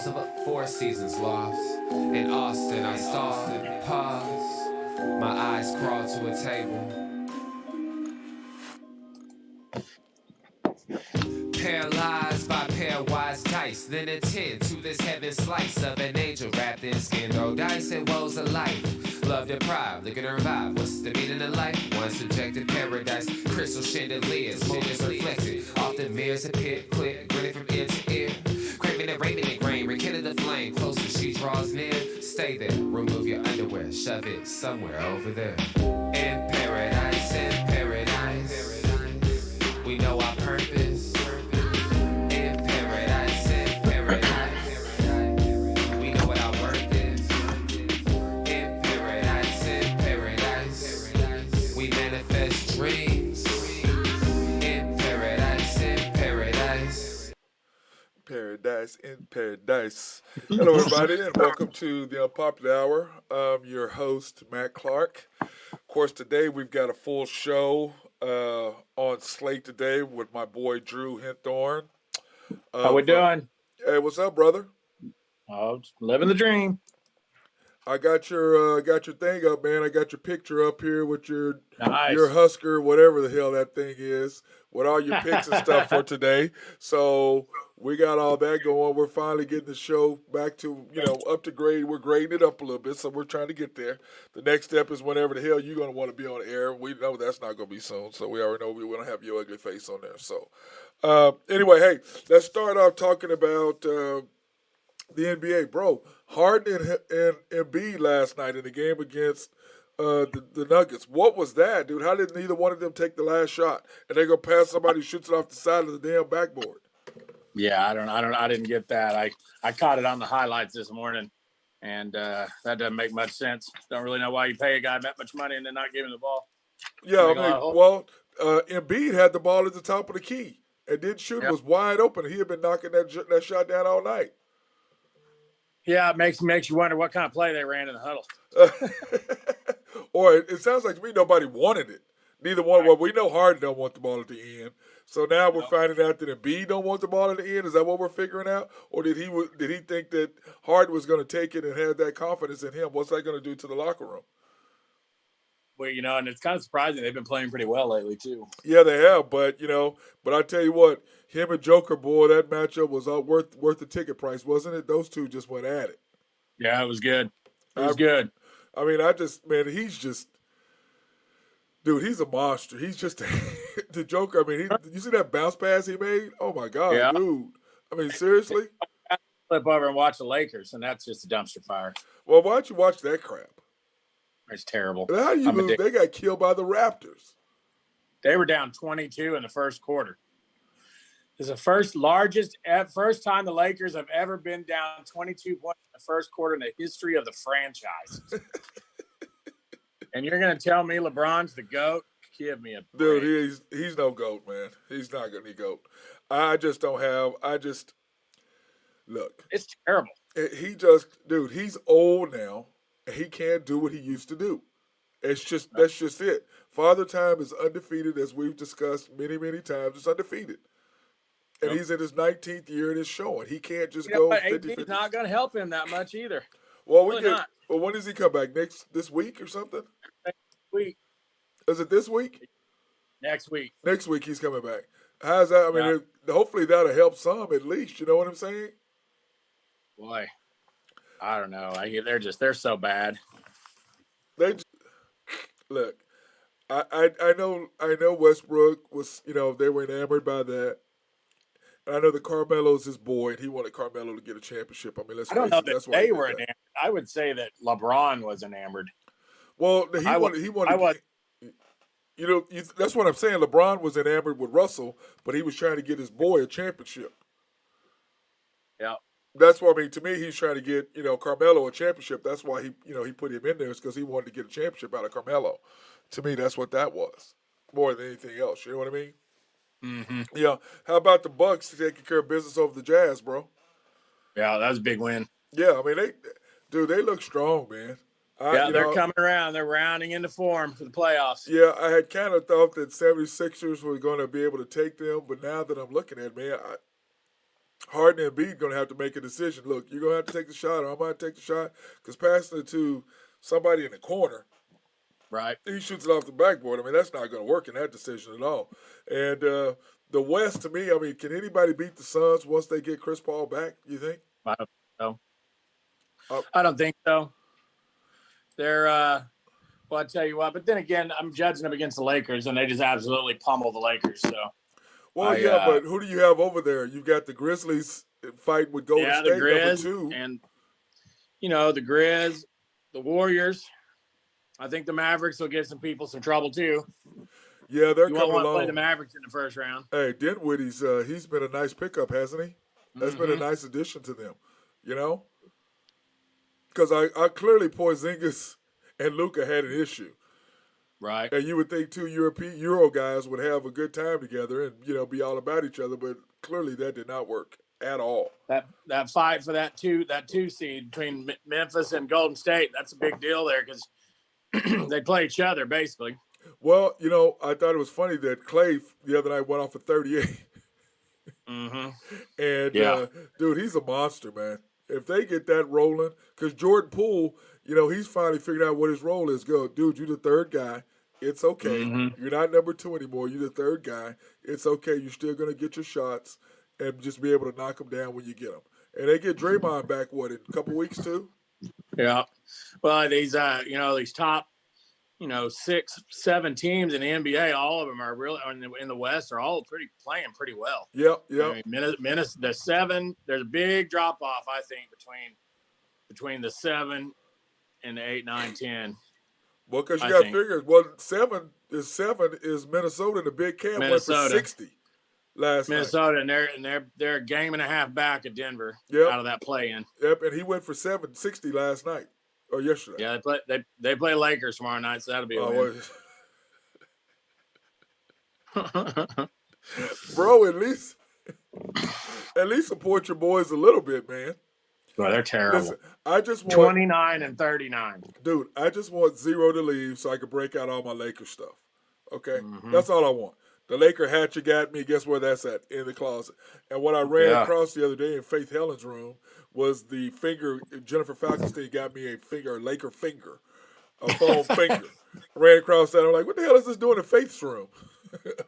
of a Four Seasons loft. In Austin, I stalled, paused. My eyes crawled to a table. Paralyzed by pairwise dice, then attend to this heaven slice of an angel wrapped in skin. Throw dice and woes of life. Love deprived, looking to revive. What's the meaning of life? One subjective paradise. Crystal chandeliers, moments reflected. Often mirrors appear, clear, grinning from ear to ear. Craving and raving and grain, rekindle the flame. Closer she draws near. Stay there, remove your underwear, shove it somewhere over there. In paradise, we know our purpose. Paradise in Paradise. Hello, everybody, and welcome to the Unpopular Hour. I'm your host, Matt Clark. Of course, today we've got a full show on slate today with my boy Drew Henthorn. How we doing? Hey, what's up, brother? Oh, just living the dream. I got your thing up, man. I got your picture up here with your Husker, whatever the hell that thing is, with all your picks and stuff for today. So we got all that going. We're finally getting the show back to, up to grade. We're grading it up a little bit, so we're trying to get there. The next step is whenever the hell you're going to want to be on air. We know that's not going to be soon, so we already know we want to have your ugly face on there. So anyway, hey, let's start off talking about the NBA, bro. Harden and Embiid last night in the game against the Nuggets. What was that, dude? How did neither one of them take the last shot? And they go past somebody who shoots it off the side of the damn backboard. Yeah, I didn't get that. I caught it on the highlights this morning, and that doesn't make much sense. Don't really know why you pay a guy that much money and then not give him the ball. Yeah, Embiid had the ball at the top of the key and didn't shoot. It was wide open. He had been knocking that shot down all night. Yeah, it makes you wonder what kind of play they ran in the huddle. Or it sounds like to me nobody wanted it. Neither one. Well, we know Harden don't want the ball at the end. So now we're finding out that Embiid don't want the ball at the end. Is that what we're figuring out? Or did he think that Harden was going to take it and have that confidence in him? What's that going to do to the locker room? Well, and it's kind of surprising. They've been playing pretty well lately, too. Yeah, they have. But I tell you what, him and Joker, boy, that matchup was worth the ticket price, wasn't it? Those two just went at it. Yeah, it was good. Good. I mean, dude, he's a monster. He's just the Joker. I mean, you see that bounce pass he made? Oh, my God, dude. I mean, seriously? Flip over and watch the Lakers, and that's just a dumpster fire. Well, why don't you watch that crap? It's terrible. How do you lose? They got killed by the Raptors. They were down 22 in the first quarter. It's the first time the Lakers have ever been down 22 points in the first quarter in the history of the franchise. And you're going to tell me LeBron's the GOAT? Give me a break. Dude, he's no GOAT, man. He's not going to be GOAT. Look. It's terrible. He's old now, and he can't do what he used to do. That's just it. Father Time is undefeated, as we've discussed many, many times. It's undefeated. And he's in his 19th year and it's showing. He can't just go 50-50. He's not going to help him that much either. Well, Well, when does he come back? This week or something? Next week. Is it this week? Next week. Next week he's coming back. How's that? I mean, hopefully that'll help some at least. You know what I'm saying? Boy, I don't know. They're so bad. Look. I know Westbrook was, they were enamored by that. And I know that Carmelo's his boy, and he wanted Carmelo to get a championship. I mean, I don't know that they were enamored. I would say that LeBron was enamored. Well, he wanted. That's what I'm saying. LeBron was enamored with Russell, but he was trying to get his boy a championship. Yeah. That's what I mean. To me, he's trying to get Carmelo a championship. That's why he put him in there, is because he wanted to get a championship out of Carmelo. To me, that's what that was, more than anything else. You know what I mean? Mm-hmm. Yeah. How about the Bucks taking care of business over the Jazz, bro? Yeah, that was a big win. Yeah, I mean they look strong, man. They're coming around. They're rounding into form for the playoffs. Yeah, I had kind of thought that 76ers were going to be able to take them, but now that I'm looking at it, man, Harden and Embiid going to have to make a decision. Look, you're going to have to take the shot, or I'm going to take the shot, because passing it to somebody in the corner, right? He shoots it off the backboard. I mean, that's not going to work in that decision at all. And the West, to me, I mean, can anybody beat the Suns once they get Chris Paul back, you think? I don't know. I don't think so. They're, well, I tell you what, but then again, I'm judging them against the Lakers, and they just absolutely pummel the Lakers. So, well, but who do you have over there? You got the Grizzlies fighting with Golden State, the Grizz, number 2. and, the Grizz, the Warriors. I think the Mavericks will get some people some trouble, too. Yeah, they're you coming won't want along. to play the Mavericks in the first round. Hey, Dinwiddie's he's been a nice pickup, hasn't he? That's been a nice addition to them, Because I clearly Porzingis and Luka had an issue. Right. And you would think 2 Euro guys would have a good time together and, be all about each other, but clearly that did not work at all. That fight for that two seed between Memphis and Golden State, that's a big deal there because they play each other basically. Well, I thought it was funny that Clay the other night went off for 38. Mm-hmm. And, dude, he's a monster, man. If they get that rolling, because Jordan Poole, he's finally figured out what his role is. Go, dude, you're the third guy. It's okay. Mm-hmm. You're not number 2 anymore. You're the third guy. It's okay. You're still going to get your shots and just be able to knock them down when you get them. And they get Draymond back, in a couple weeks, too? Yeah. Well, these, these top, 6, 7 teams in the NBA, all of them are really in the West are all playing pretty well. Yep. I mean, the 7, there's a big drop off, I think, between the 7 and the 8, 9, 10. Well, because you got figures. Well, 7 is Minnesota. The big camp went for 60 last Minnesota, night. and they're a game and a half back at Denver out of that play-in. Yep, and he went for 60 last night or yesterday. Yeah, they play Lakers tomorrow night, so that'll be a win. Bro, at least support your boys a little bit, man. Well, they're terrible. Listen, I just want 29 and 39. Dude, I just want Zero to leave so I can break out all my Lakers stuff. Okay? Mm-hmm. That's all I want. The Laker hat you got me, guess where that's at? In the closet. And what I ran across the other day in Faith Helen's room was the finger. Jennifer Falkenstein got me a Laker finger, a foam finger. I ran across that. I'm like, what the hell is this doing in Faith's room?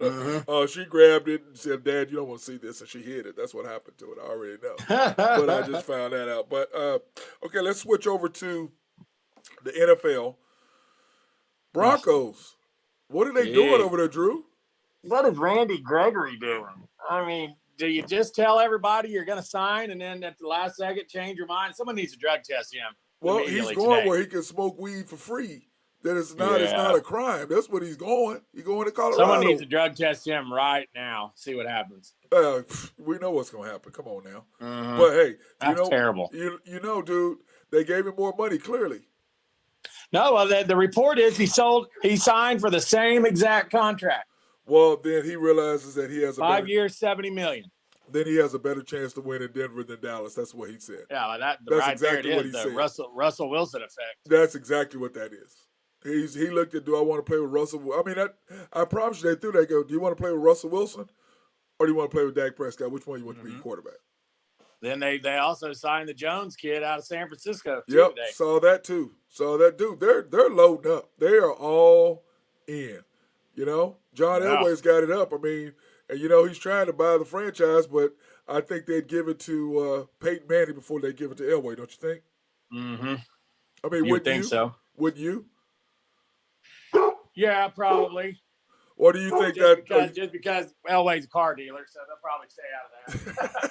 Mm-hmm. She grabbed it and said, Dad, you don't want to see this. And she hid it. That's what happened to it. I already know. But I just found that out. But, okay, let's switch over to the NFL. Broncos. What are they doing over there, Drew? What is Randy Gregory doing? I mean, do you just tell everybody you're going to sign and then at the last second change your mind? Someone needs to drug test him. Well, he's going where he can smoke weed for free. That it's not a crime. That's what he's going. He's going to Colorado. Someone needs to drug test him right now. See what happens. We know what's going to happen. Come on now. Mm-hmm. But hey, that's terrible. Dude, they gave him more money. Clearly. No, well, the report is he signed for the same exact contract. Well, then he realizes that he has 5 years, $70 million. Then he has a better chance to win in Denver than Dallas. That's what he said. Yeah, well, that's right exactly what he said. Russell Wilson effect. That's exactly what that is. He looked at, do I want to play with Russell? I mean, I promise you, they threw that. Go, do you want to play with Russell Wilson, or do you want to play with Dak Prescott? Which one you want to be quarterback? Then they also signed the Jones kid out of San Francisco. Yep, today. saw that too. Saw that, dude. They're loading up. They are all in. John Elway's got it up. I mean, and he's trying to buy the franchise, but I think they'd give it to Peyton Manning before they give it to Elway. Don't you think? Mm-hmm. I mean, you think so? Would you? Yeah, probably. Or do you think just because Elway's a car dealer, so they'll probably stay out of that.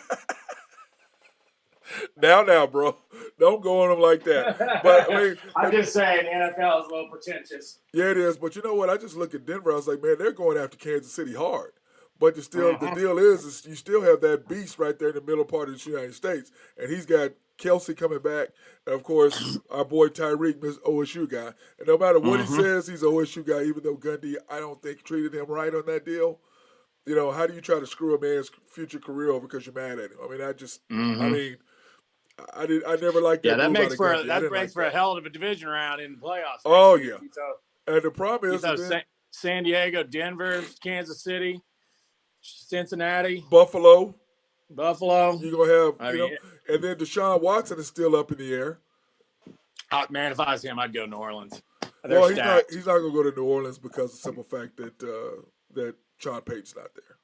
Now, bro, don't go on them like that. But I mean, I'm just saying, the NFL is a little pretentious. Yeah, it is. But you know what? I just look at Denver. I was like, man, they're going after Kansas City hard. But the deal is you still have that beast right there in the middle part of the United States, and he's got Kelsey coming back, and of course our boy Tyreek, Miss OSU guy. And no matter what he says, he's an OSU guy. Even though Gundy, I don't think treated him right on that deal. How do you try to screw a man's future career over because you're mad at him? I mean, I never liked that. Yeah, that makes for a hell of a division round in the playoffs. Oh yeah, and the problem is San Diego, Denver, Kansas City, Cincinnati, Buffalo. Buffalo. You're going to have, and then Deshaun Watson is still up in the air. Man, if I was him, I'd go New Orleans. Well, he's not going to go to New Orleans because of the simple fact that that Sean Payton's not there.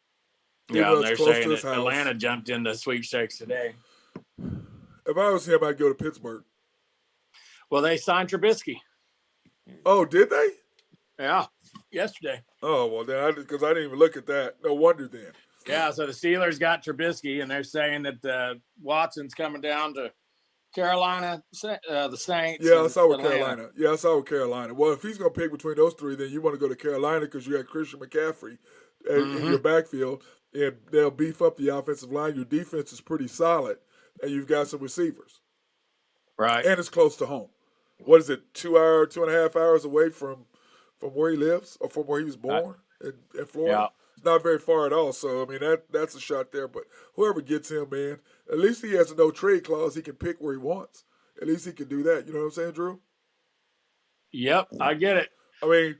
Yeah, they're saying that Atlanta jumped in the sweepstakes today. If I was him, I'd go to Pittsburgh. Well, they signed Trubisky. Oh, did they? Yeah, yesterday. Oh, well, then because I didn't even look at that. No wonder then. Yeah, so the Steelers got Trubisky, and they're saying that Watson's coming down to Carolina, the Saints. Yeah, I saw with Carolina. Yeah, I saw with Carolina. Well, if he's going to pick between those three, then you want to go to Carolina because you got Christian McCaffrey in your backfield, and they'll beef up the offensive line. Your defense is pretty solid, and you've got some receivers. Right. And it's close to home. What is it, 2.5 hours away from where he lives or from where he was born in Florida? Yeah. It's not very far at all. So, I mean, that's a shot there. But whoever gets him, man, at least he has a no-trade clause. He can pick where he wants. At least he can do that. You know what I'm saying, Drew? Yep, I get it. I mean,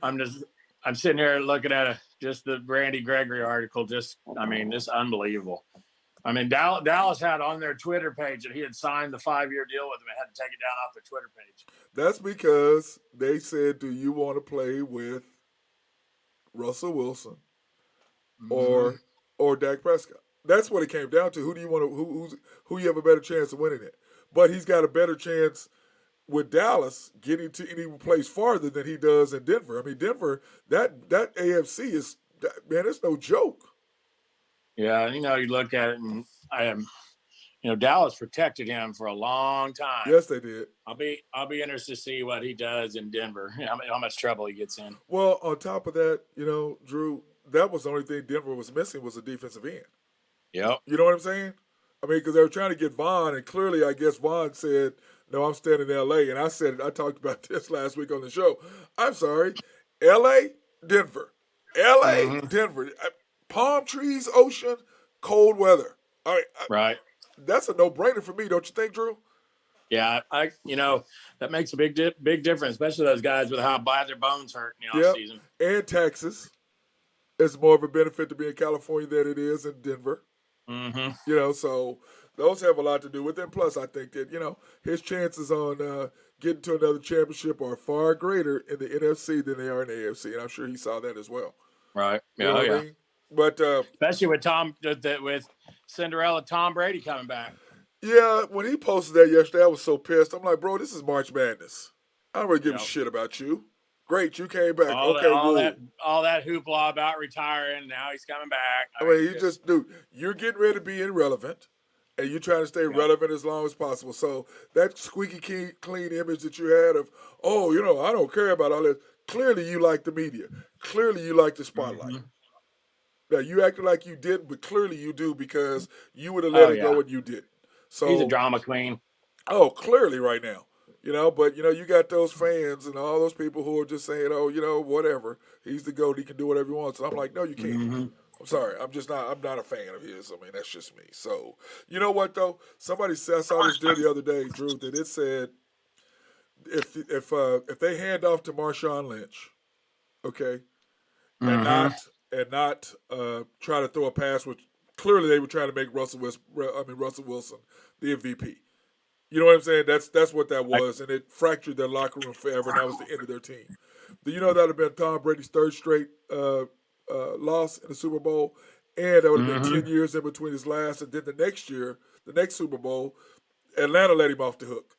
I'm sitting here looking at just the Randy Gregory article. Just unbelievable. I mean, Dallas had on their Twitter page that he had signed the 5-year deal with them and had to take it down off their Twitter page. That's because they said, do you want to play with Russell Wilson or Dak Prescott? That's what it came down to. Who do you want to who you have a better chance of winning it? But he's got a better chance with Dallas getting to any place farther than he does in Denver. I mean, Denver, that AFC is, man, it's no joke. Yeah, you look at it, and Dallas protected him for a long time. Yes, they did. I'll be interested to see what he does in Denver. How much trouble he gets in. Well, on top of that, Drew, that was the only thing Denver was missing was a defensive end. Yep. You know what I'm saying? I mean, because they were trying to get Vaughn, and clearly, I guess Vaughn said, "No, I'm staying in L.A." And I said it. I talked about this last week on the show. I'm sorry, L.A., Denver, L.A., Denver. Palm trees, ocean, cold weather. All right. Right. That's a no-brainer for me, don't you think, Drew? Yeah, that makes a big difference, especially those guys with how bad their bones hurt in the offseason. And Texas. It's more of a benefit to be in California than it is in Denver. Mm-hmm. So those have a lot to do with it. And plus, I think that, his chances on getting to another championship are far greater in the NFC than they are in the AFC. And I'm sure he saw that as well. Right. You know what I mean? But especially with Cinderella Tom Brady coming back. Yeah, when he posted that yesterday, I was so pissed. I'm like, bro, this is March Madness. I don't really give a shit about you. Great, you came back. All that hoopla about retiring. Now he's coming back. I mean, you're getting ready to be irrelevant, and you're trying to stay relevant as long as possible. So that squeaky clean image that you had of, I don't care about all this. Clearly, you like the media. Clearly, you like the spotlight. Mm-hmm. Now, you acted like you didn't, but clearly you do because you would have let it go and you didn't. So he's a drama queen. Oh, clearly right now. But you got those fans and all those people who are just saying, whatever. He's the GOAT. He can do whatever he wants. And I'm like, no, you can't. Mm-hmm. I'm sorry. I'm not a fan of his. I mean, that's just me. So, you know what, though? Somebody said, I saw this deal the other day, Drew, that it said if they hand off to Marshawn Lynch, okay, and not try to throw a pass, which clearly they were trying to make Russell Wilson the MVP. You know what I'm saying? That's what that was, and it fractured their locker room forever, and that was the end of their team. Do you know that would have been Tom Brady's third straight loss in the Super Bowl, and that would have been 10 years in between his last, and then the next year, the next Super Bowl, Atlanta let him off the hook.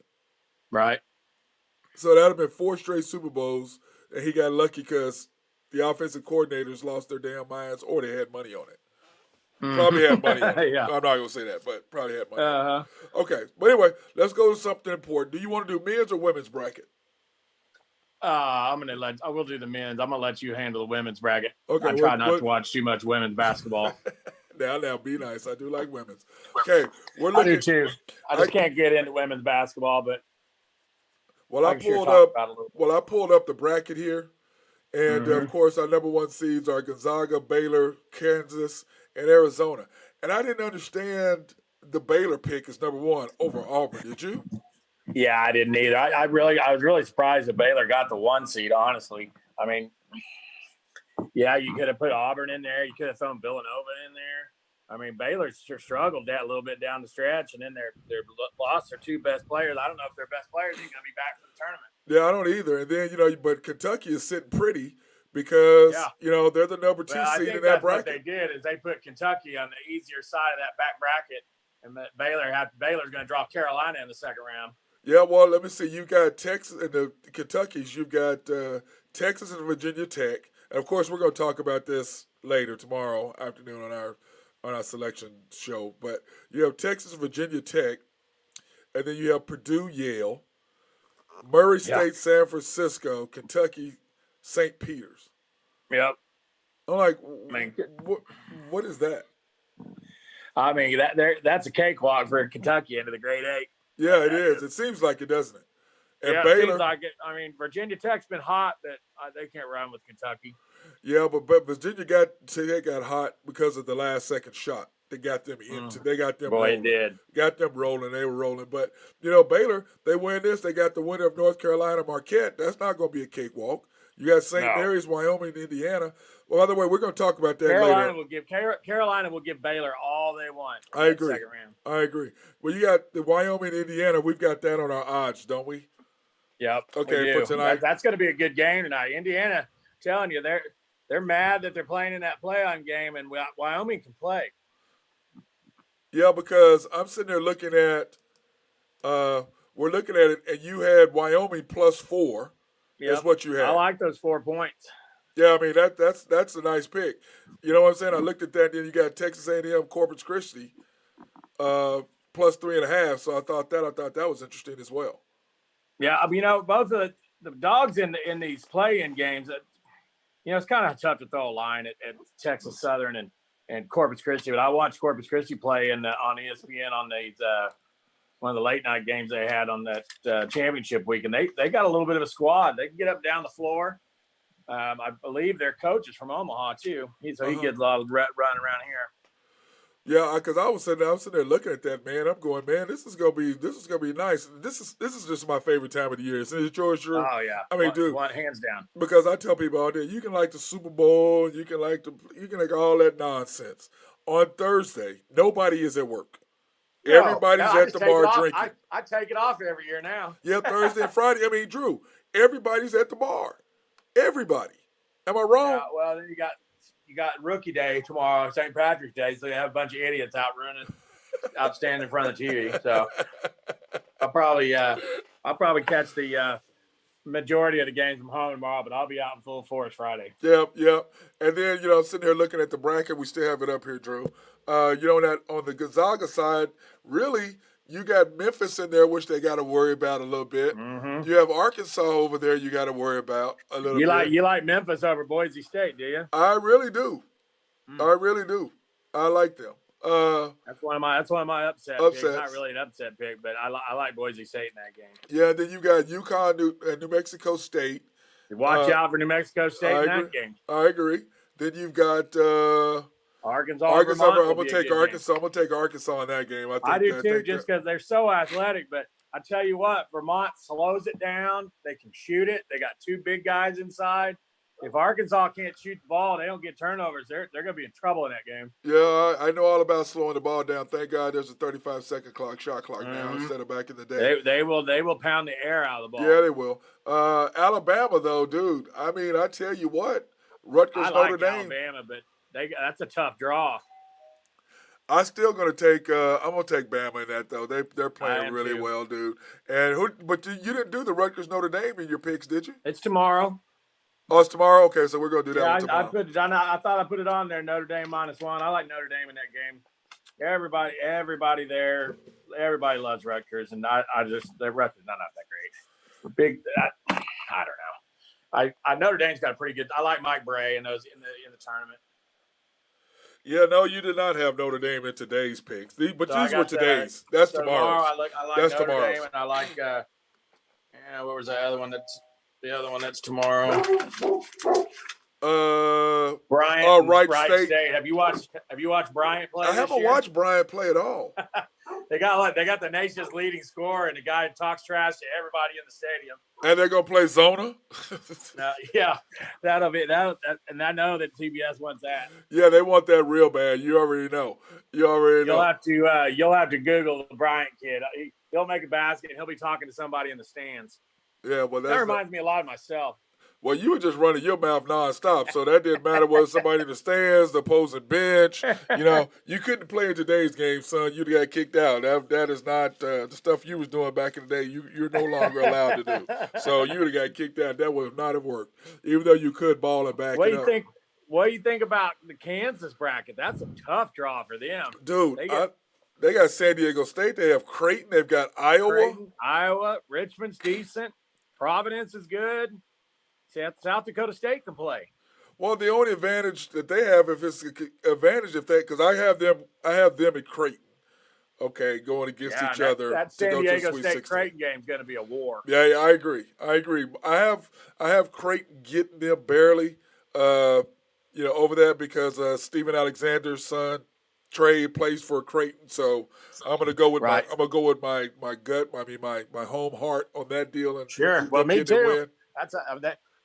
Right. So that would have been 4 straight Super Bowls, and he got lucky because the offensive coordinators lost their damn minds, or they had money on it. Probably had money on it. I'm not going to say that, but probably had money on it. Okay. But anyway, let's go to something important. Do you want to do men's or women's bracket? I will do the men's. I'm going to let you handle the women's bracket. Okay. I try not to watch too much women's basketball. Now, be nice. I do like women's. Okay. I do too. I just can't get into women's basketball, but I pulled up the bracket here. And, of course, our number 1 seeds are Gonzaga, Baylor, Kansas, and Arizona. And I didn't understand the Baylor pick as number 1 over Auburn. Did you? Yeah, I didn't either. I was really surprised that Baylor got the 1 seed, honestly. I mean, yeah, you could have put Auburn in there. You could have thrown Villanova in there. I mean, Baylor struggled that a little bit down the stretch, and then they lost their two best players. I don't know if their best players ain't going to be back for the tournament. Yeah, I don't either. And then, but Kentucky is sitting pretty because, they're the number 2 seed in that bracket. What they did is they put Kentucky on the easier side of that back bracket, and Baylor's going to draw Carolina in the second round. Yeah, well, let me see. You got Texas and the Kentucky's. You've got Texas and Virginia Tech. And, of course, we're going to talk about this later tomorrow afternoon on our selection show. But you have Texas, Virginia Tech, and then you have Purdue, Yale, Murray State, San Francisco, Kentucky, St. Peter's. Yep. I'm like, what is that? I mean, that's a cakewalk for Kentucky into the grade 8. Yeah, it is. It seems like it, doesn't it? And Baylor, it seems like it. I mean, Virginia Tech's been hot, but they can't run with Kentucky. Yeah, but Virginia got hot because of the last second shot. They got them into. They got them. Boy, rolling. it did. Got them rolling. They were rolling. But Baylor, they win this. They got the winner of North Carolina, Marquette. That's not going to be a cakewalk. You got St. Mary's, Wyoming, Indiana. Well, by the way, we're going to talk about that later. Carolina will give Baylor all they want. I agree. Second round. I agree. Well, you got the Wyoming, Indiana. We've got that on our odds, don't we? Yep. Okay, for tonight. That's going to be a good game tonight. Indiana, I'm telling you, they're mad that they're playing in that play-on game, and Wyoming can play. Yeah, because I'm sitting there looking at, we're looking at it, and you had Wyoming +4. Yep. That's what you had. I like those 4 points. Yeah, I mean that's a nice pick. You know what I'm saying? I looked at that. Then you got Texas A&M, Corpus Christi, +3.5. So I thought that was interesting as well. Yeah, both of the dogs in these play-in games. It's kind of tough to throw a line at Texas Southern and Corpus Christi, but I watched Corpus Christi play on ESPN on these one of the late night games they had on that championship week, and they got a little bit of a squad. They can get up down the floor. I believe their coach is from Omaha too, so he gets a lot of running around here. Yeah, because I was sitting there looking at that, man. I'm going, man, this is gonna be nice. This is just my favorite time of the year. Is it yours, Drew? Oh yeah. I mean, dude, hands down. Because I tell people all day, you can like the Super Bowl, you can like all that nonsense. On Thursday, nobody is at work. Everybody's at the bar drinking. I take it off every year now. Yeah, Thursday and Friday. I mean, Drew, everybody's at the bar. Everybody. Am I wrong? Yeah, well, then you got Rookie Day tomorrow, St. Patrick's Day, so you have a bunch of idiots out standing in front of the TV. So I'll probably catch the majority of the games from home tomorrow, but I'll be out in full force Friday. Yep. And then, I'm sitting here looking at the bracket. We still have it up here, Drew. On the Gonzaga side, really, you got Memphis in there, which they got to worry about a little bit. Mm-hmm. You have Arkansas over there you got to worry about a little bit. You like Memphis over Boise State, do you? I really do. I really do. I like them. That's one of my upset picks. Not really an upset pick, but I like Boise State in that game. Yeah, then you got UConn and New Mexico State. Watch out for New Mexico State in that game. I agree. Then you've got Arkansas. I'm gonna take Arkansas. I'm gonna take Arkansas in that game. I do too, just because they're so athletic. But I tell you what, Vermont slows it down. They can shoot it. They got 2 big guys inside. If Arkansas can't shoot the ball, they don't get turnovers. They're going to be in trouble in that game. Yeah, I know all about slowing the ball down. Thank God there's a 35-second shot clock now instead of back in the day. They will pound the air out of the ball. Yeah, they will. Alabama, though, dude. I mean, I tell you what, Rutgers, Notre Dame. Alabama, but that's a tough draw. I'm still gonna take. I'm gonna take Bama in that though. They're playing really well, dude. And but you didn't do the Rutgers Notre Dame in your picks, did you? It's tomorrow. Oh, it's tomorrow. Okay, so we're gonna do that one tomorrow. I thought I put it on there. Notre Dame -1. I like Notre Dame in that game. Everybody there. Everybody loves Rutgers, and their Rutgers not that great. I don't know. Notre Dame's got a pretty good. I like Mike Bray in those in the tournament. Yeah, no, you did not have Notre Dame in today's picks. But these were today's. That's tomorrow's. I like that's Notre tomorrow's. Dame, and I like. What was the other one? That's tomorrow. Wright Wright State. State. Have you watched Bryant play? I haven't watched Bryant play at all. They got the nation's leading scorer and the guy who talks trash to everybody in the stadium. And they're gonna play Zona. Yeah, that'll be that. And I know that TBS wants that. Yeah, they want that real bad. You already know. You'll have to Google the Bryant kid. He'll make a basket and he'll be talking to somebody in the stands. Yeah, well, that reminds me a lot of myself. Well, you were just running your mouth nonstop, so that didn't matter whether somebody in the stands, the opposing bench. You couldn't play in today's game, son. You got kicked out. That is not the stuff you was doing back in the day. You're no longer allowed to do. So you would have got kicked out. That would not have worked, even though you could ball and back it up. What do you think about the Kansas bracket? That's a tough draw for them, dude. They got San Diego State. They have Creighton. They've got Iowa. Richmond's decent. Providence is good. South Dakota State can play. Well, the only advantage that they have, because I have them at Creighton, okay, going against each other. That San Diego State Creighton game is going to be a war. Yeah, I agree. I have Creighton getting them barely, over that because Steven Alexander's son Trey plays for Creighton, so I'm gonna go with my gut. I mean my home heart on that deal. And sure, well, me too.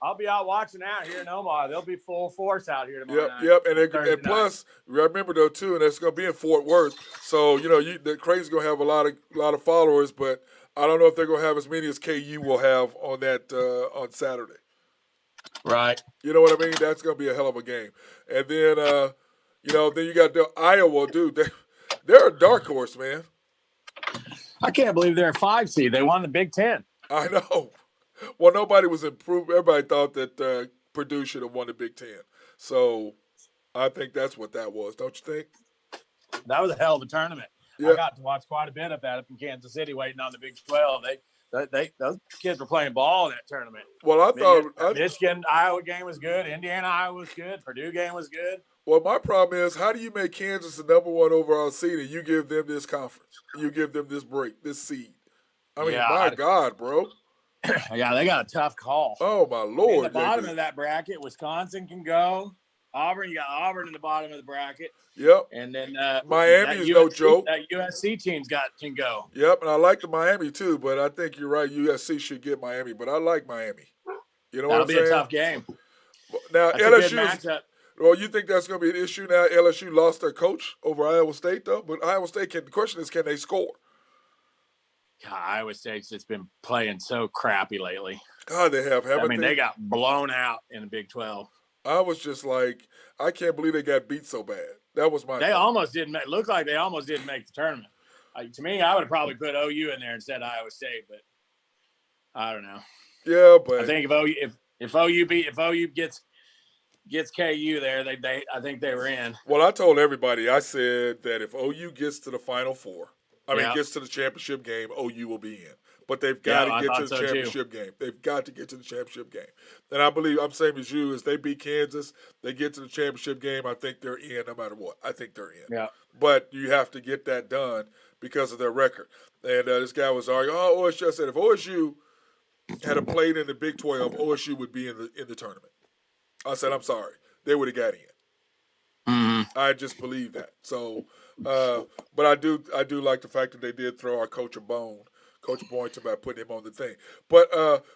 I'll be out watching out here in Omaha. They'll be full force out here tomorrow night. Yep. And plus, remember though too, and it's going to be in Fort Worth. So the Creighton's going to have a lot of followers, but I don't know if they're going to have as many as KU will have on that on Saturday. Right. You know what I mean? That's going to be a hell of a game. And then then you got the Iowa, dude. They're a dark horse, man. I can't believe they're a 5 seed. They won the Big Ten. I know. Well, nobody was improved. Everybody thought that Purdue should have won the Big Ten. So I think that's what that was. Don't you think? That was a hell of a tournament. Yeah. I got to watch quite a bit of that up in Kansas City waiting on the Big 12. Those kids were playing ball in that tournament. Well, I thought Michigan-Iowa game was good. Indiana-Iowa was good. Purdue game was good. Well, my problem is, how do you make Kansas the number 1 overall seed and you give them this conference? You give them this break, this seed. I mean, my God, bro. Yeah, they got a tough call. Oh, my Lord. At the bottom of that bracket, Wisconsin can go. You got Auburn in the bottom of the bracket. Yep. And then Miami is no joke. That USC team can go. Yep, and I like the Miami too, but I think you're right. USC should get Miami, but I like Miami. You know what I'm saying? That'll be a tough game. Now, that's LSU. Well, you think that's going to be an issue now? LSU lost their coach over Iowa State, though. But Iowa State, the question is, can they score? God, Iowa State's just been playing so crappy lately. God, they have. I mean, they got blown out in the Big 12. I was just like, I can't believe they got beat so bad. That was my. They almost didn't. Looked like they almost didn't make the tournament. To me, I would have probably put OU in there instead of Iowa State, but I don't know. Yeah, but I think if OU gets KU there, I think they were in. Well, I told everybody, I said that if OU gets to the Final Four, gets to the championship game, OU will be in. But they've got to get to the championship game. They've got to get to the championship game. And I believe, I'm same as you, as they beat Kansas, they get to the championship game, I think they're in no matter what. I think they're in. Yeah. But you have to get that done because of their record. And this guy was arguing, OSU. I said, if OSU had played in the Big 12, OSU would be in the tournament. I said, I'm sorry. They would have got in. Mm-hmm. I just believe that. So, but I do like the fact that they did throw our coach a bone. Coach Boynton about putting him on the thing. But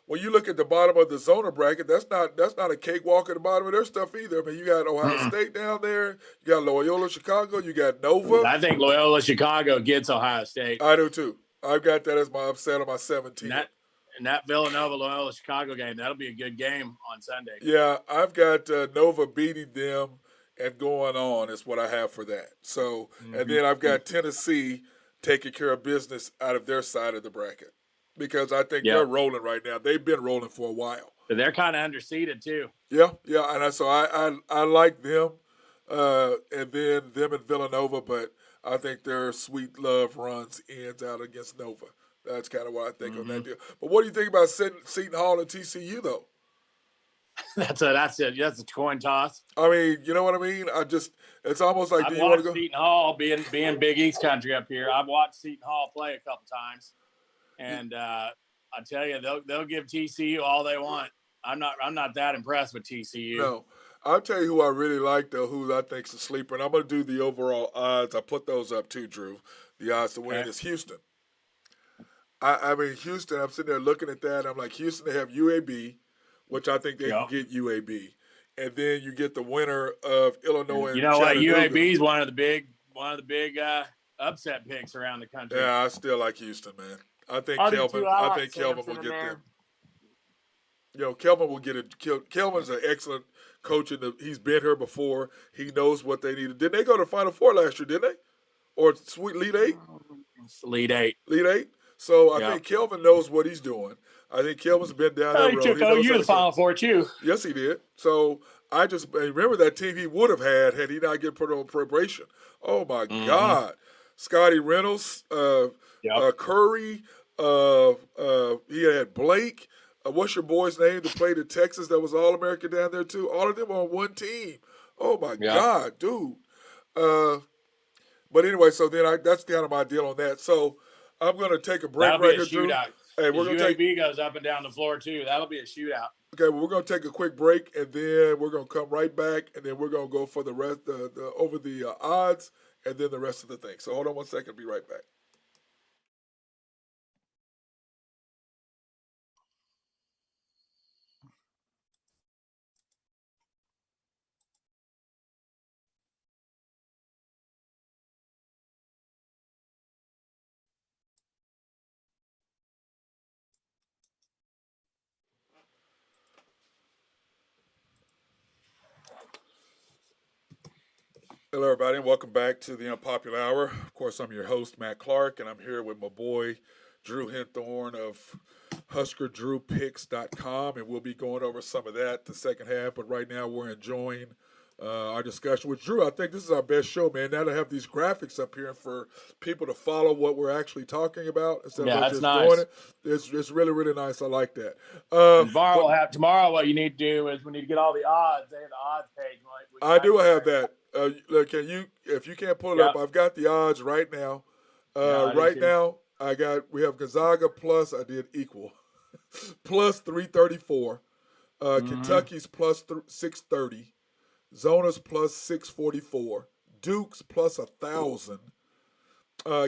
when you look at the bottom of the Zona bracket, that's not a cakewalk at the bottom of their stuff either. I mean, you got Ohio State down there. You got Loyola Chicago. You got Nova. I think Loyola Chicago gets Ohio State. I do too. I've got that as my upset on my 17. And that Villanova-Loyola Chicago game, that'll be a good game on Sunday. Yeah, I've got Nova beating them and going on is what I have for that. So, and then I've got Tennessee taking care of business out of their side of the bracket because I think they're rolling right now. They've been rolling for a while. But they're kind of underseeded too. Yeah, and so I like them, and then them and Villanova, but I think their sweet love ends out against Nova. That's kind of what I think on that deal. But what do you think about Seton Hall and TCU though? That's a coin toss. I mean, you know what I mean? It's almost like I've watched Seton Hall being Big East country up here. I've watched Seton Hall play a couple times, and I tell you, they'll give TCU all they want. I'm not that impressed with TCU. No, I'll tell you who I really like, though, who I think's a sleeper, and I'm going to do the overall odds. I put those up too, Drew. The odds to win is Houston. I mean, Houston, I'm sitting there looking at that, and I'm like, Houston, they have UAB, which I think they can get UAB. And then you get the winner of Illinois and Chattanooga. UAB is one of the big upset picks around the country. Yeah, I still like Houston, man. I think Kelvin will get them. Kelvin will get it. Kelvin's an excellent coach. He's been here before. He knows what they needed. Didn't they go to Final Four last year, didn't they? Or Sweet Lead 8? Lead 8. Lead 8? So I think Kelvin knows what he's doing. I think Kelvin's been down that road. He took OU to the Final Four, too. Yes, he did. So I just remember that team he would have had he not get put on preparation. Oh, my God. Scotty Reynolds, Curry, he had Blake. What's your boy's name that played in Texas that was All-American down there, too? All of them on one team. Oh, my God, dude. But anyway, so then that's kind of my deal on that. So I'm going to take a break right here, Drew. Hey, we're going to UAB goes up and down the floor, too. That'll be a shootout. Okay, well, we're going to take a quick break, and then we're going to come right back, and then we're going to go for the rest, over the odds, and then the rest of the thing. So hold on one second. I'll be right back. Hello, everybody, and welcome back to the Unpopular Hour. Of course, I'm your host, Matt Clark, and I'm here with my boy, Drew Henthorn of HuskerDrewPicks.com, and we'll be going over some of that the second half. But right now, we're enjoying our discussion with Drew. I think this is our best show, man. Now to have these graphics up here for people to follow what we're actually talking about instead of just doing it. It's really, really nice. I like that. Tomorrow, what you need to do is we need to get all the odds. They have the odds page. I do have that. Look, if you can't pull it up, I've got the odds right now. We have Gonzaga plus, I did equal, plus 334. Kentucky's plus 630. Zona's plus 644. Duke's plus 1,000.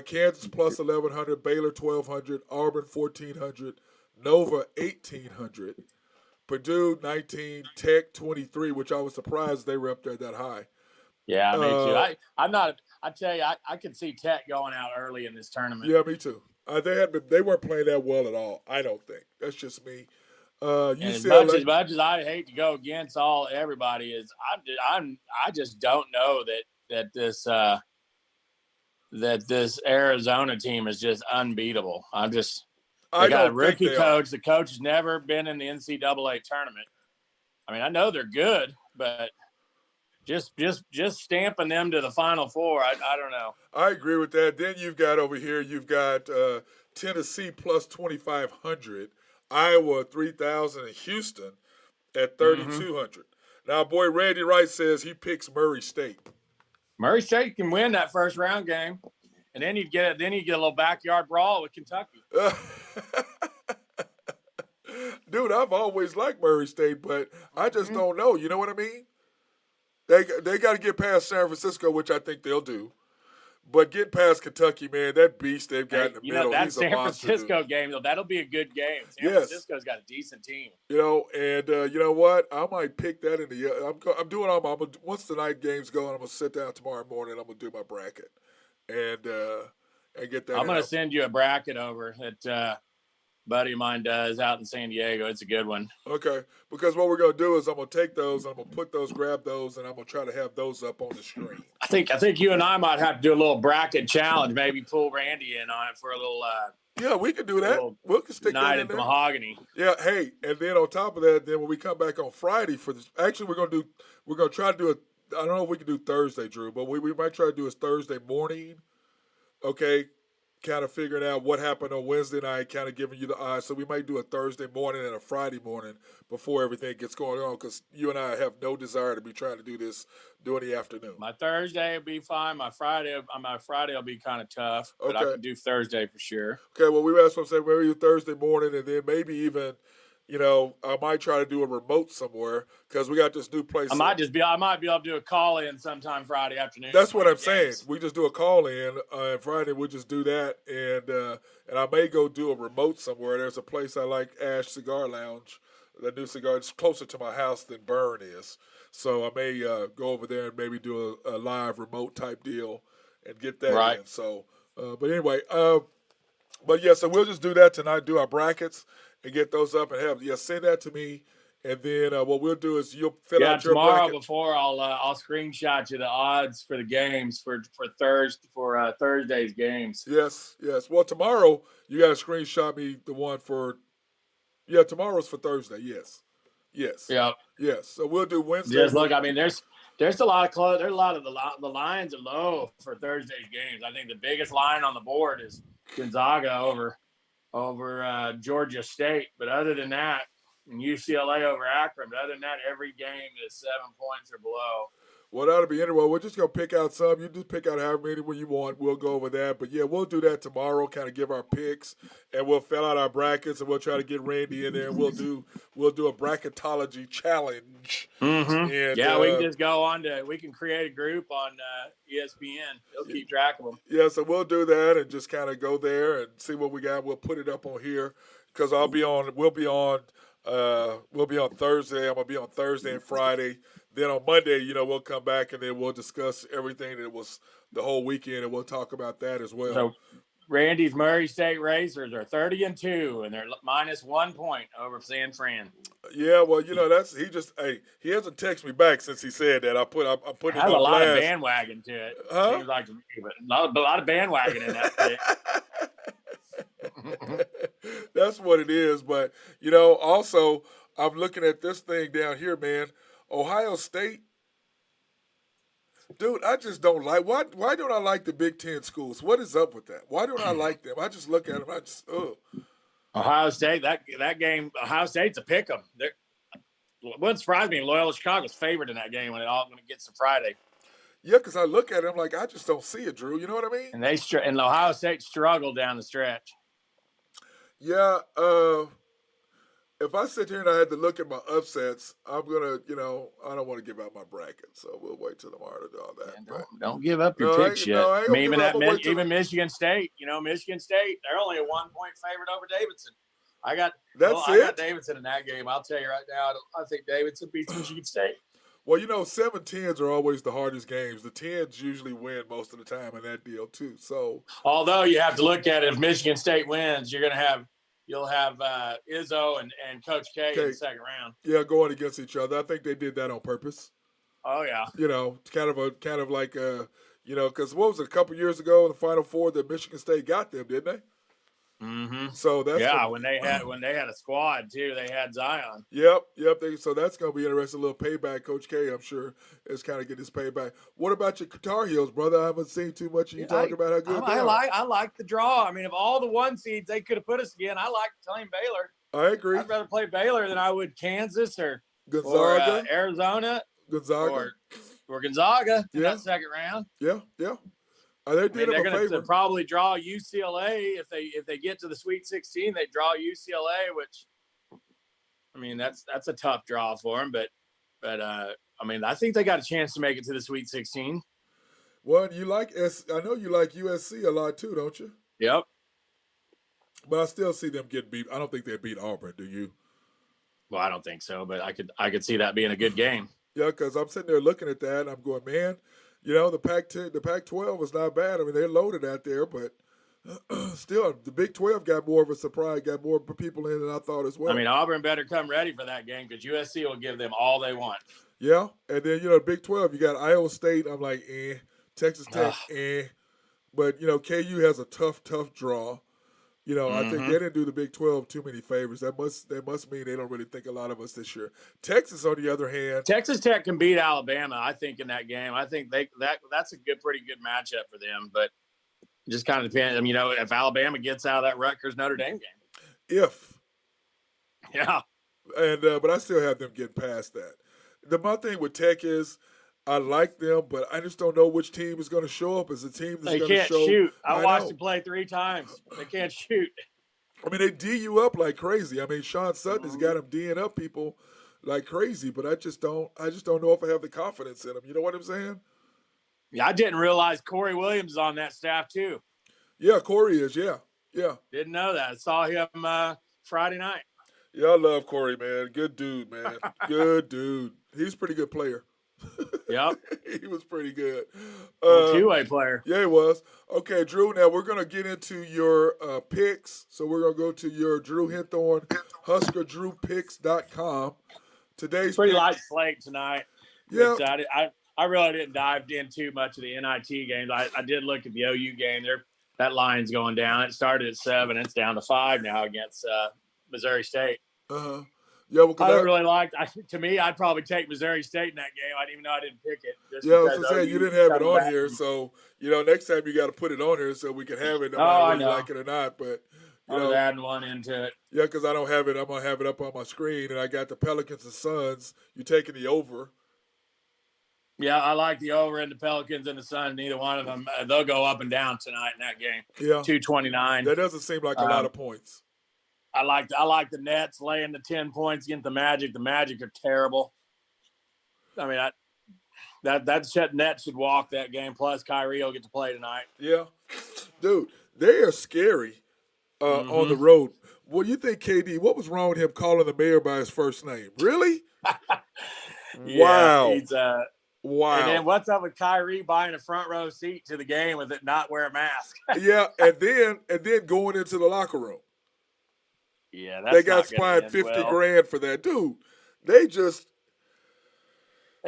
Kansas plus 1,100. Baylor 1,200. Auburn 1,400. Nova 1,800. Purdue 19. Tech 23, which I was surprised they were up there that high. Yeah, me too. I tell you, I could see Tech going out early in this tournament. Yeah, me too. They weren't playing that well at all. I don't think. That's just me. As much as I hate to go against everybody, I just don't know that this Arizona team is just unbeatable. They got a rookie coach. The coach has never been in the NCAA tournament. I mean, I know they're good, but just stamping them to the Final Four, I don't know. I agree with that. Then you've got Tennessee plus 2,500. Iowa 3,000 and Houston at 3,200. Now, boy, Randy Wright says he picks Murray State. Murray State can win that first round game, and then you get a little backyard brawl with Kentucky. Dude, I've always liked Murray State, but I just don't know. You know what I mean? They got to get past San Francisco, which I think they'll do. But get past Kentucky, man, that beast they've got in the middle. That San Francisco game, though, that'll be a good game. San Francisco's got a decent team. You know what? I might pick that in the. I'm doing all once the night games go, I'm gonna sit down tomorrow morning. I'm gonna do my bracket, and get that. I'm gonna send you a bracket over that buddy of mine does out in San Diego. It's a good one. Okay, because what we're going to do is I'm going to take those, I'm going to grab those, and I'm going to try to have those up on the screen. I think you and I might have to do a little bracket challenge, maybe pull Randy in on it for a little yeah, we can do that. We can stick night that in at there. Mahogany. Yeah, hey, and then on top of that, then when we come back on Friday for this, actually we're going to try to do I don't know if we can do Thursday, Drew, but we might try to do a Thursday morning, okay, kind of figuring out what happened on Wednesday night, kind of giving you the odds. So we might do a Thursday morning and a Friday morning before everything gets going on, because you and I have no desire to be trying to do this during the afternoon. My Thursday will be fine. My Friday will be kind of tough, but I can do Thursday for sure. Okay, well, that's what I'm saying. Maybe do Thursday morning, and then maybe even I might try to do a remote somewhere because we got this new place. I might be able to do a call in sometime Friday afternoon. That's what I'm saying. We just do a call in and Friday. We'll just do that, and I may go do a remote somewhere. There's a place I like, Ash Cigar Lounge. The new cigar. It's closer to my house than Burn is, so I may go over there and maybe do a live remote type deal and get that in. So, but anyway, but yeah, so we'll just do that tonight. Do our brackets and get those up and have send that to me. And then what we'll do is you'll fill out your tomorrow bracket. Before I'll screenshot you the odds for the games for Thursday's games. Yes. Well, tomorrow you got to screenshot me the one for. Yeah, tomorrow's for Thursday. Yes. Yep. Yes. So we'll do Wednesday. Just look. I mean, there's a lot of close. There's a lot of the lines are low for Thursday's games. I think the biggest line on the board is Gonzaga over Georgia State. But other than that. And UCLA over Akron. But other than that, every game is 7 points or below. Well, that'll be anyway. We're just going to pick out some. You just pick out however many you want. We'll go over that. But, yeah, we'll do that tomorrow, kind of give our picks. And we'll fill out our brackets, and we'll try to get Randy in there. And we'll do a bracketology challenge. Mm-hmm. And, we can just go on we can create a group on ESPN. They'll keep track of them. Yeah, so we'll do that and just kind of go there and see what we got. We'll put it up on here because we'll be on Thursday. I'm going to be on Thursday and Friday. Then on Monday, we'll come back and then we'll discuss everything that was the whole weekend, and we'll talk about that as well. So Randy's Murray State Racers are 30-2, and they're minus 1 point over San Fran. Yeah, well, he hasn't texted me back since he said that. I'm putting it on a lot blast. of bandwagon to it. Huh? Seems like a lot of bandwagon in that pick. That's what it is. But, also, I'm looking at this thing down here, man. Ohio State. Dude, I just don't like. Why don't I like the Big Ten schools? What is up with that? Why don't I like them? I just look at them. Ohio State, that game, Ohio State's a pick 'em. It wouldn't surprise me. Loyola Chicago's favored in that game when it gets to Friday. Yeah, because I look at it, I'm like, I just don't see it, Drew. You know what I mean? And Ohio State struggled down the stretch. Yeah, if I sit here and I had to look at my upsets, I'm gonna, I don't want to give out my bracket, so we'll wait till tomorrow to do all that. Don't give up your picks yet. Even Michigan State, Michigan State, they're only a 1 point favorite over Davidson. I got Davidson in that game. I'll tell you right now, I think Davidson beats Michigan State. Well, 7-10s are always the hardest games. The 10s usually win most of the time in that deal too. So, although you have to look at it, if Michigan State wins, you'll have Izzo and Coach K in the second round. Yeah, going against each other. I think they did that on purpose. Oh yeah. Kind of like because what was it, a couple years ago in the Final Four that Michigan State got them, didn't they? Mm-hmm. So that's when they had a squad too. They had Zion. Yep. So that's going to be interesting. A little payback. Coach K, I'm sure, is kind of getting his payback. What about your Tar Heels, brother? I haven't seen too much of you talking about how good they are. I like the draw. I mean, of all the 1 seeds they could have put us again, I like playing Baylor. I agree. I'd rather play Baylor than I would Kansas or Gonzaga, or Arizona, Gonzaga, or Gonzaga in that second round. Yeah. They're going to probably draw UCLA if they get to the Sweet 16. They draw UCLA, which I mean that's a tough draw for them. But I mean I think they got a chance to make it to the Sweet 16. Well, I know you like USC a lot too, don't you? Yep. But I still see them getting beat. I don't think they beat Auburn. Do you? Well, I don't think so, but I could see that being a good game. Yeah, because I'm sitting there looking at that and I'm going, man. The Pac-12 was not bad. I mean, they're loaded out there, but still, the Big 12 got more of a surprise, got more people in than I thought as well. I mean, Auburn better come ready for that game because USC will give them all they want. Yeah, and then, the Big 12, you got Iowa State. I'm like, Texas Tech, But, KU has a tough draw. I think they didn't do the Big 12 too many favors. That must mean they don't really think a lot of us this year. Texas, on the other hand, Texas Tech can beat Alabama. I think in that game, I think that's a pretty good matchup for them. But it just kind of depends. I mean, if Alabama gets out of that Rutgers Notre Dame game, yeah, and but I still have them getting past that. My thing with Tech is, I like them, but I just don't know which team is going to show up as a team that's going to show. They can't shoot. I watched them play 3 times. They can't shoot. I mean, they D you up like crazy. I mean, Sean Sutton has got him D'ing up people like crazy, but I just don't know if I have the confidence in him. You know what I'm saying? Yeah, I didn't realize Corey Williams is on that staff too. Yeah, Corey is. Yeah. Didn't know that. I saw him Friday night. Yeah, I love Corey, man. Good dude, man. Good dude. He's a pretty good player. Yep. He was pretty good. Two-way player. Yeah, he was. Okay, Drew, now we're going to get into your picks. So we're going to go to your Drew Henthorn, HuskerDrewPicks.com. Today's pretty light slate tonight. Yeah. I really didn't dive in too much of the NIT games. I did look at the OU game. That line's going down. It started at 7. It's down to 5 now against Missouri State. Uh-huh. Yeah, well, I really liked. To me, I'd probably take Missouri State in that game. I didn't even know I didn't pick it. Yeah, I was gonna say you didn't have it on here, so next time you got to put it on here so we can have it, no matter whether you like it or not. But I was adding one into it. Yeah, because I don't have it. I'm gonna have it up on my screen, and I got the Pelicans and Suns. You taking the over? Yeah, I like the over in the Pelicans and the Suns. Neither one of them. They'll go up and down tonight in that game. Yeah, 229. That doesn't seem like a lot of points. I like the Nets laying the 10 points against the Magic. The Magic are terrible. I mean, that Nets should walk that game. Plus, Kyrie will get to play tonight. Yeah, dude, they are scary on the road. What do you think, KD? What was wrong with him calling the mayor by his first name? Really? Wow. He's wow. And then what's up with Kyrie buying a front row seat to the game with it not wear a mask? Yeah, and then going into the locker room. Yeah, they got fined $50,000 for that, dude. They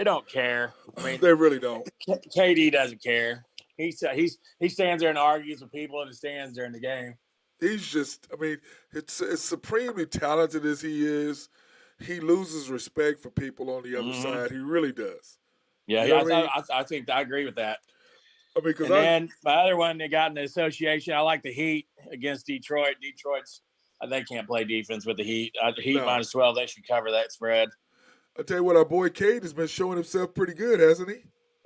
don't care. I mean, they really don't. KD doesn't care. He stands there and argues with people in the stands during the game. He's just, I mean, it's supremely talented as he is. He loses respect for people on the other side. He really does. Yeah, I think I agree with that. I mean, then my other one they got in the association, I like the Heat against Detroit. Detroit's they can't play defense with the Heat. The Heat minus 12, they should cover that spread. I tell you what, our boy Cade has been showing himself pretty good, hasn't he?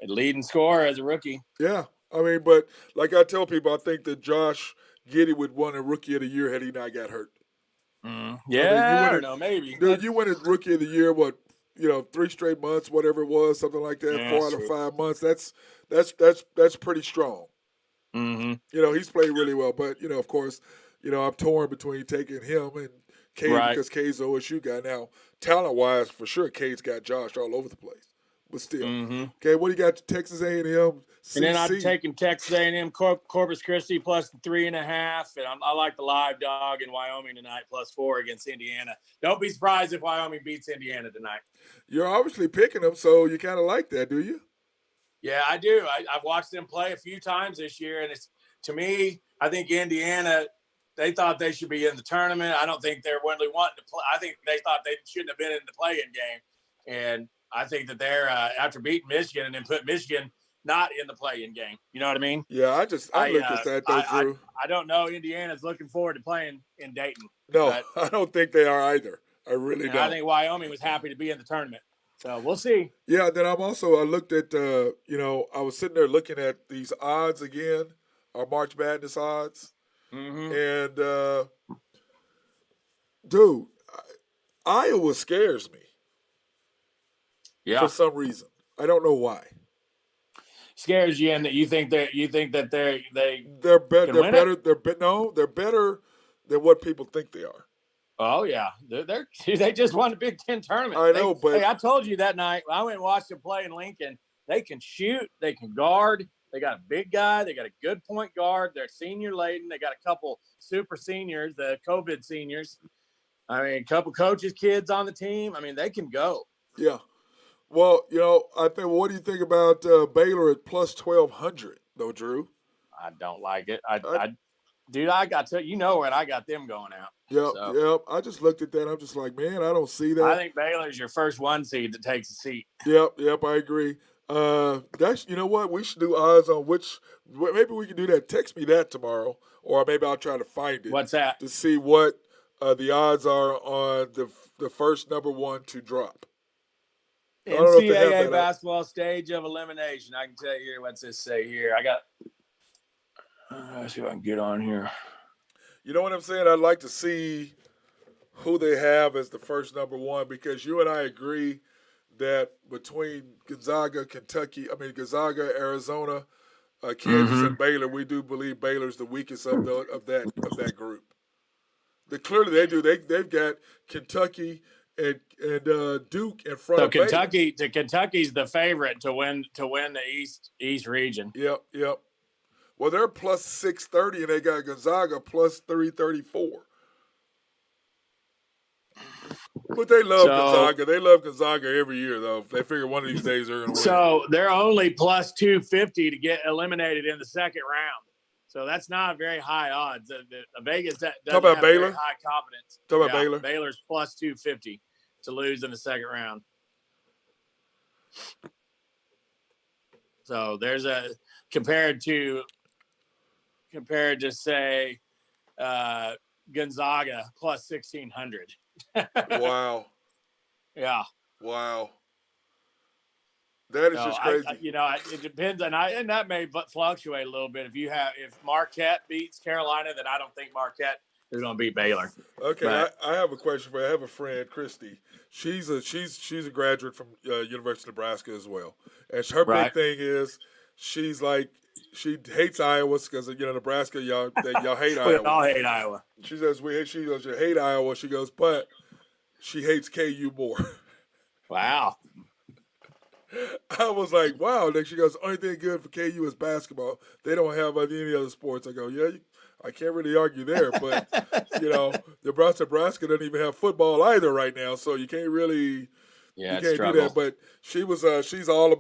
And leading scorer as a rookie. Yeah, I mean, but like I tell people, I think that Josh Giddey would won a Rookie of the Year had he not got hurt. Yeah, I don't know, maybe. Dude, you win a Rookie of the Year, 3 straight months, whatever it was, something like that, yeah, 4 out of 5 months. That's pretty strong. Mm-hmm. He's played really well, but of course, I'm torn between taking him and Cade because Cade's the OSU guy. Now, talent-wise, for sure, Cade's got Josh all over the place. But still. Okay, what do you got? Texas A&M, CC? And then I'm taking Texas A&M, Corpus Christi plus 3.5. And I like the live dog in Wyoming tonight plus 4 against Indiana. Don't be surprised if Wyoming beats Indiana tonight. You're obviously picking them, so you kind of like that, do you? Yeah, I do. I've watched them play a few times this year, and to me, I think Indiana – they thought they should be in the tournament. I don't think they're really wanting to play. I think they thought they shouldn't have been in the play-in game. And I think that they're, after beating Michigan and then put Michigan not in the play-in game. You know what I mean? Yeah, I looked at that, though, Drew. I don't know. Indiana's looking forward to playing in Dayton. No, I don't think they are either. I really don't. I think Wyoming was happy to be in the tournament. So we'll see. Yeah, then I looked at, I was sitting there looking at these odds again, our March Madness odds. And, dude, Iowa scares me. Yeah. For some reason. I don't know why. Scares you, and that you think they're they're better. They're better than what people think they are. Oh yeah, they just won the Big Ten tournament. I know, but I told you that night. I went and watched them play in Lincoln. They can shoot. They can guard. They got a big guy. They got a good point guard. They're senior laden. They got a couple super seniors, the COVID seniors. I mean, a couple coaches' kids on the team. I mean, they can go. Yeah. Well, I think. What do you think about Baylor at plus 1,200, though, Drew? I don't like it. Dude, I got to what I got them going out. Yep. I just looked at that. I'm just like, man, I don't see that. I think Baylor's your first 1 seed that takes a seat. Yep. I agree. That's what we should do odds on which. Maybe we can do that. Text me that tomorrow, or maybe I'll try to find it. What's that? To see what the odds are on the first number 1 to drop. NCAA basketball stage of elimination. I can tell you here. What's this say here? I got. Let's see if I can get on here. You know what I'm saying? I'd like to see who they have as the first number one because you and I agree that between Gonzaga, Arizona, Kansas, and Baylor, we do believe Baylor's the weakest of that group. Clearly they do. They've got Kentucky and Duke in front of Baylor. Kentucky's the favorite to win the East region. Yep. Well, they're plus 630, and they got Gonzaga plus 334. But they love Gonzaga. They love Gonzaga every year, though. They figure one of these days they're going to win. So they're only plus 250 to get eliminated in the second round. So that's not very high odds. Vegas doesn't have Baylor? very high confidence. Talk about Baylor. Baylor's plus 250 to lose in the second round. So there's compared to say Gonzaga plus 1,600. Wow. Yeah. Wow. That is just crazy. It depends, and that may fluctuate a little bit. If Marquette beats Carolina, then I don't think Marquette is going to beat Baylor. Okay, I have a question for you. I have a friend, Christy. She's a graduate from University of Nebraska as well, and her big thing is she hates Iowa because Nebraska y'all hate Iowa. We all hate Iowa. She says she hate Iowa. She goes, but she hates KU more. Wow. I was like, wow. Then she goes, the only thing good for KU is basketball. They don't have any other sports. I go, yeah, I can't really argue there. But, Nebraska doesn't even have football either right now. So you can't really do that. But she's all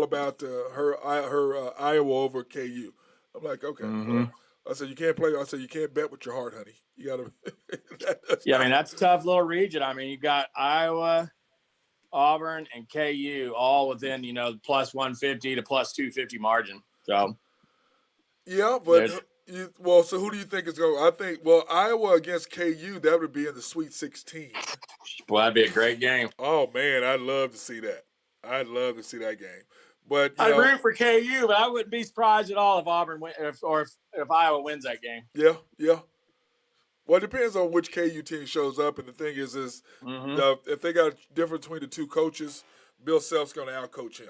about her Iowa over KU. I'm like, okay. Mm-hmm. I said, you can't play. I said, you can't bet with your heart, honey. You got to. That's a tough little region. You got Iowa, Auburn, and KU all within, plus 150 to plus 250 margin. So, yeah, but so who do you think is going? I think Iowa against KU, that would be in the Sweet 16. Well, that'd be a great game. Oh man, I'd love to see that. I'd love to see that game. But I'd root for KU, but I wouldn't be surprised at all if Auburn if Iowa wins that game. Yeah. Well, it depends on which KU team shows up, and the thing is if they got a difference between the two coaches, Bill Self's going to outcoach him.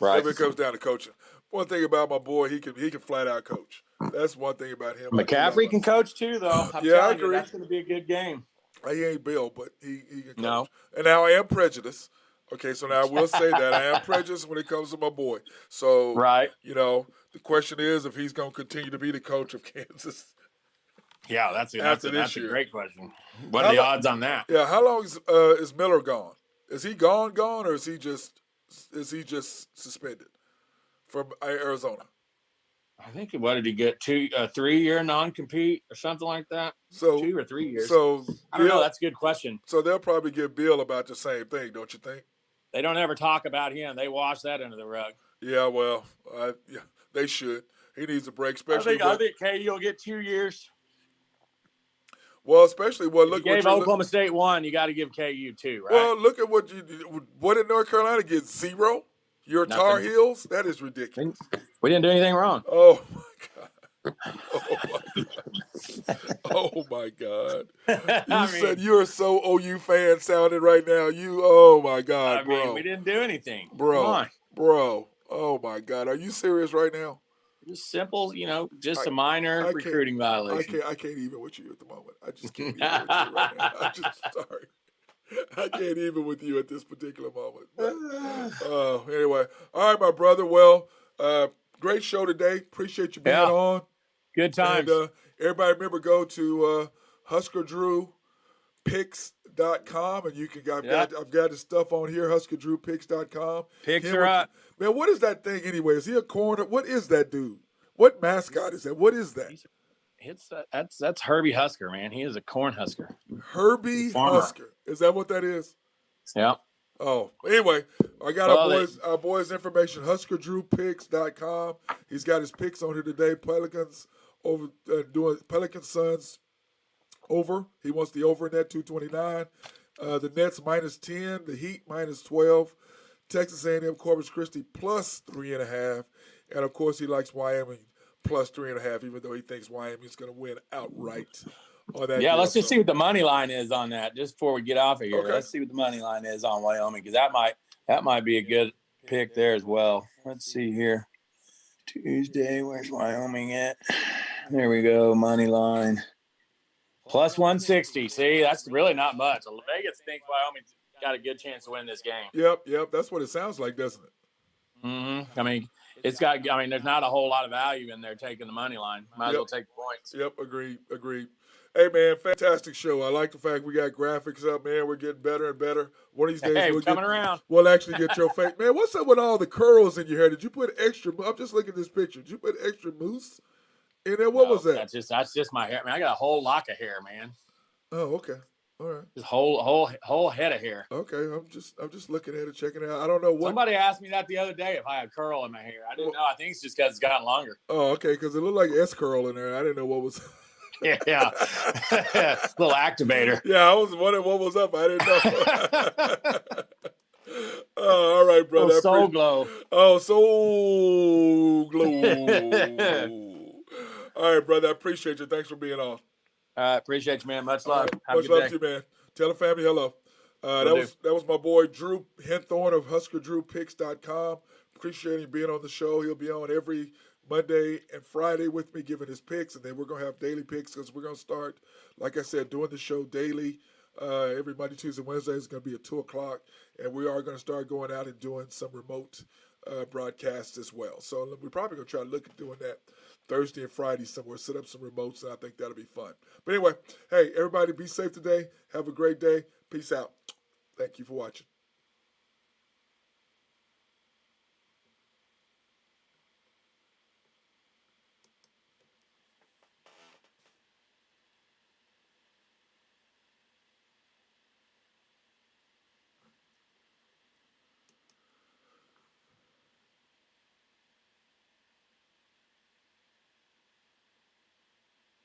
Right. If it comes down to coaching. One thing about my boy, he can flat out coach. That's one thing about him. McCaffrey can coach too, though. I agree. That's going to be a good game. He ain't Bill, but he can coach. No. And now I am prejudiced. Okay, so now I will say that I am prejudiced when it comes to my boy. So, the question is if he's going to continue to be the coach of Kansas. Yeah, that's a great question. What are the odds on that? Yeah, how long is Miller gone? Is he gone, or is he just suspended from Arizona? I think what did he get? 3-year non-compete or something like that? So 2 or 3 years. So I don't know. That's a good question. So they'll probably give Bill about the same thing, don't you think? They don't ever talk about him. They wash that under the rug. Yeah, well, they should. He needs a break, especially. I think KU will get 2 years. Well, especially look. You gave Oklahoma State 1. You got to give KU 2, right? Well, look at what did North Carolina get? 0. Your Tar Heels? That is ridiculous. We didn't do anything wrong. Oh my God! Oh my God! You said you're so OU fan sounding right now. Oh my God, bro! We didn't do anything, bro. Oh my God! Are you serious right now? Just simple, just a minor recruiting violation. I can't even with you at the moment. I just can't even with you right now. I'm just sorry. I can't even with you at this particular moment. But, anyway, all right, my brother. Well, great show today. Appreciate you being on. Good times. And everybody remember, go to HuskerDrewPicks.com and you can I've got the stuff on here, HuskerDrewPicks.com. Picks are up. Man, what is that thing anyway? Is he a corner? What is that dude? What mascot is that? What is that? That's Herbie Husker, man. He is a corn husker. Herbie Husker. Is that what that is? Yeah. Oh, anyway, I got our boys' information, HuskerDrewPicks.com. He's got his picks on here today. Pelicans over doing Pelican Suns over. He wants the over in that 229. The Nets -10. The Heat -12. Texas A&M Corpus Christi +3.5. And of course, he likes Wyoming plus 3.5, even though he thinks Wyoming's going to win outright on that. Yeah, deal, let's just see what the money line is on that. Just before we get off of here, Okay. let's see what the money line is on Wyoming, because that might be a good pick there as well. Let's see here. Tuesday, where's Wyoming at? There we go, money line. Plus 160. See, that's really not much. Vegas thinks Wyoming's got a good chance to win this game. Yep. That's what it sounds like, doesn't it? Mm-hmm. I mean, there's not a whole lot of value in there taking the money line. Might as well take the points. Yep, agreed. Hey, man, fantastic show. I like the fact we got graphics up, man. We're getting better and better. One of these days we'll actually get your face. Man, what's up with all the curls in your hair? Did you put extra? I'm just looking at this picture. Did you put extra mousse in there? What was that? That's just my hair, man. I got a whole lock of hair, man. Oh, okay. All right. Just whole head of hair. Okay, I'm just looking at it, checking it out. I don't know what. Somebody asked me that the other day if I had curl in my hair. I didn't know. I think it's just because it's gotten longer. Oh, okay, because it looked like S curl in there. I didn't know what was. Yeah. Little activator. Yeah, I was wondering what was up. I didn't know. Oh, all right, brother. Soul glow. Oh, soul glow. All right, brother. I appreciate you. Thanks for being on. Appreciate you, man. Much love. Right. Much love to you, man. Tell the family hello. That was my boy Drew Henthorn of HuskerDrewPicks.com. Appreciate him being on the show. He'll be on every Monday and Friday with me giving his picks, and then we're going to have daily picks because we're going to start, like I said, doing the show daily. Every Monday, Tuesday, Wednesday is going to be at 2 o'clock, and we are going to start going out and doing some remote broadcasts as well. So we're probably going to try to look at doing that Thursday and Friday somewhere, set up some remotes, and I think that'll be fun. But anyway, hey, everybody be safe today. Have a great day. Peace out. Thank you for watching.